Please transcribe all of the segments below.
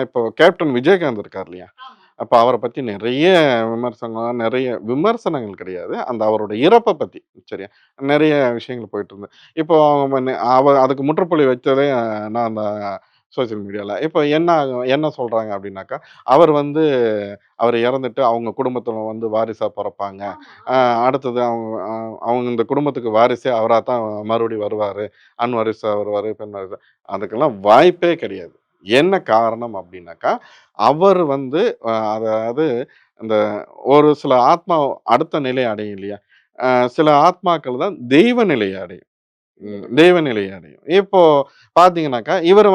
இப்போ கேப்டன் விஜயகாந்த் இருக்கார் இல்லையா? அப்ப அவர பத்தி நெறைய விமர்சனம், நெறைய விமர்சனங்கள் கிடையாது. அந்த அவரோட இறப்ப பத்தி சரியா? நெறைய விஷயங்கள் போயிட்டுருந்தது. இப்போ அதுக்கு முற்றுப்புள்ளி வச்சதே நான் தான் சோசியல் மீடியால. இப்போ என்ன சொல்றாங்க அப்டின்னாக்கா, அவர் வந்து அவர் இறந்துட்டு அவங்க குடும்பத்தில வந்து வாரிசா பொறப்பாங்க. அ அடுத்தது அவங்க இந்த குடும்பத்துக்கு வாரிசே அவரா தான் மறுபடியும் வருவாரு. ஆண் வாரிசா வருவாரு, பெண் வாரிசா அதுக்கெல்லாம் வாய்ப்பே கிடையாது. என்ன காரணம் அப்டின்னாக்கா, அவர் வந்து அதாவது இந்த ஒரு சில ஆத்மா அடுத்த நிலை அடையும் இல்லையா? அ சில ஆத்மாக்கள் தான் தெய்வ நிலைய அடையும். தெய்வ நிலைய அடையும். இப்போ பார்த்தீங்கன்னாக்கா, இவர்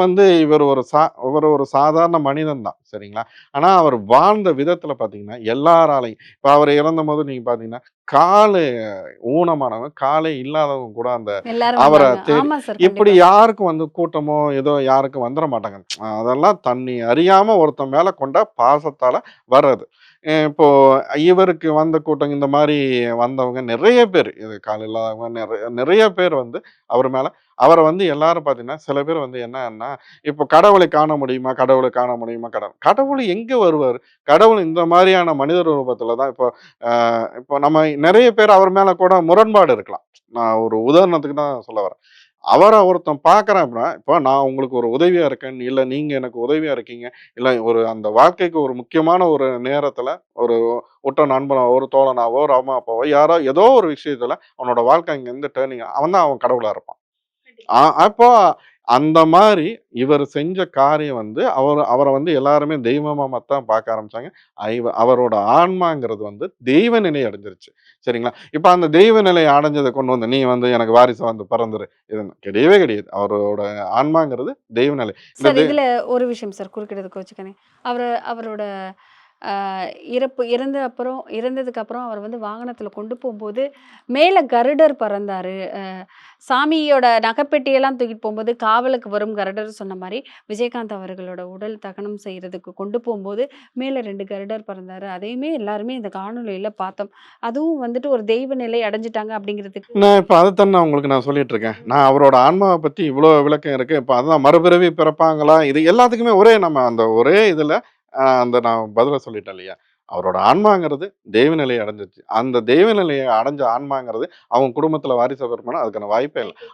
ஒரு சாதாரண மனிதன் தான். சரிங்களா? ஆனா, அவர் வாழ்ந்த விதத்தில பார்த்தீங்கன்னா, எல்லாராலயும் இப்ப அவர் இறந்தபோது நீங்க பார்த்தீங்கன்னா, காலு ஊனமானவங்க, காலே இல்லாதவங்க கூட அந்த எல்லாரும் அவர வந்தாங்க. தேடி ஆமா சார். இப்படி கண்டிப்பா. யாருக்கும் வந்து கூட்டமோ, ஏதோ யாருக்கும் வந்துர மாட்டாங்க. அதெல்லாம் தன்னை அறியாம ஒருத்தன் மேல கொண்ட பாசத்தால வர்றது. இப்போ இவருக்கு வந்த கூட்டம் இந்த மாரி வந்தவங்க நெறைய பேரு. இது கால் இல்லாதவங்க நெறைய நெறைய பேர் வந்து அவர் மேல அவர வந்து எல்லாரும் பார்த்தீங்கன்னா, சில பேர் வந்து என்னன்னா, இப்போ கடவுளை காண முடியுமா? கடவுளை காண முடியுமா? கடவுள் எங்க வருவாரு? கடவுள் இந்த மாரியான மனிதர் ரூபத்தில தான் இப்போ நம்ம நெறைய பேர் அவர் மேல கூட முரண்பாடு இருக்கலாம். நான் ஒரு உதாரணத்துக்கு தான் சொல்ல வரேன். அவர ஒருத்தன் பார்க்குறான் அப்படின்னா, இப்போ நான் உங்களுக்கு ஒரு உதவியா இருக்கேன், இல்ல நீங்க எனக்கு உதவியா இருக்கீங்க, இல்ல ஒரு அந்த வாழ்க்கைக்கு ஒரு முக்கியமான ஒரு நேரத்தில ஒரு உற்ற நண்பனோ, ஒரு தோழனாவோ, ஒரு அம்மா, அப்பாவோ யாரோ ஏதோ ஒரு விஷயத்தில அவனோட வாழ்க்கை அங்கருந்து அவன் தான் அவன் கடவுளா இருப்பான். அப்போ அந்த மாரி இவர் செஞ்ச காரியம் வந்து அவர வந்து எல்லாருமே தெய்வமா தான் பார்க்க ஆரம்பிச்சாங்க. அவரோட ஆன்மாங்கிறது வந்து தெய்வ நிலை அடைஞ்சிருச்சு. சரிங்களா? இப்ப அந்த தெய்வ நிலை அடைஞ்சத கொண்டு வந்து நீ வந்து எனக்கு வாரிசா வந்து பிறந்துரு. இது கிடையவே கிடையாது. அவரோட ஆன்மாங்கிறது தெய்வ நிலை. இந்த சார் இதுல ஒரு விஷயம் சார் குறுக்கிடதுக்கு கோச்சுக்காதீங்க. அவரோட அ இறந்ததுக்கு அப்புறம் அவர் வந்து வாகனத்துல கொண்டு போம்போது, மேல கருடர் பறந்தாரு. சாமியோட நகைப்பெட்டியெல்லாம் தூக்கிட்டு போம்போது, காவலுக்கு வரும் கருடர் சொன்ன மாரி, விஜயகாந்த் அவர்களோட உடல் தகனம் செய்றதுக்கு கொண்டு போம்போது, மேல 2 கருடர் பறந்தாரு. அதையுமே எல்லாருமே இந்த காணொளியில பார்த்தோம். அதுவும் வந்துட்டு ஒரு தெய்வ நிலை அடைஞ்சுட்டாங்க அப்படிங்கிறதுக்கு நான் இப்ப அதத்தானே நான் உங்களுக்கு நான் சொல்லிட்டு இருக்கேன். நான் அவரோட ஆன்மாவ பத்தி இவ்ளோ விளக்கம் இருக்கு. இப்ப அதான் மறுபிறவி பிறப்பாங்களா? இது எல்லாத்துக்குமே நம்ம அந்த ஒரே இதுல அந்த நான் பதில சொல்லிட்டேன் இல்லையா? அவரோட ஆன்மாங்கிறது தெய்வ நிலைய அடைஞ்சிருச்சு. அந்த தெய்வ நிலைய அடைஞ்ச ஆன்மாங்கிறது அவங்க குடும்பத்தில வாரிசா பிறப்பானா அதுக்கான வாய்ப்பே இல்ல.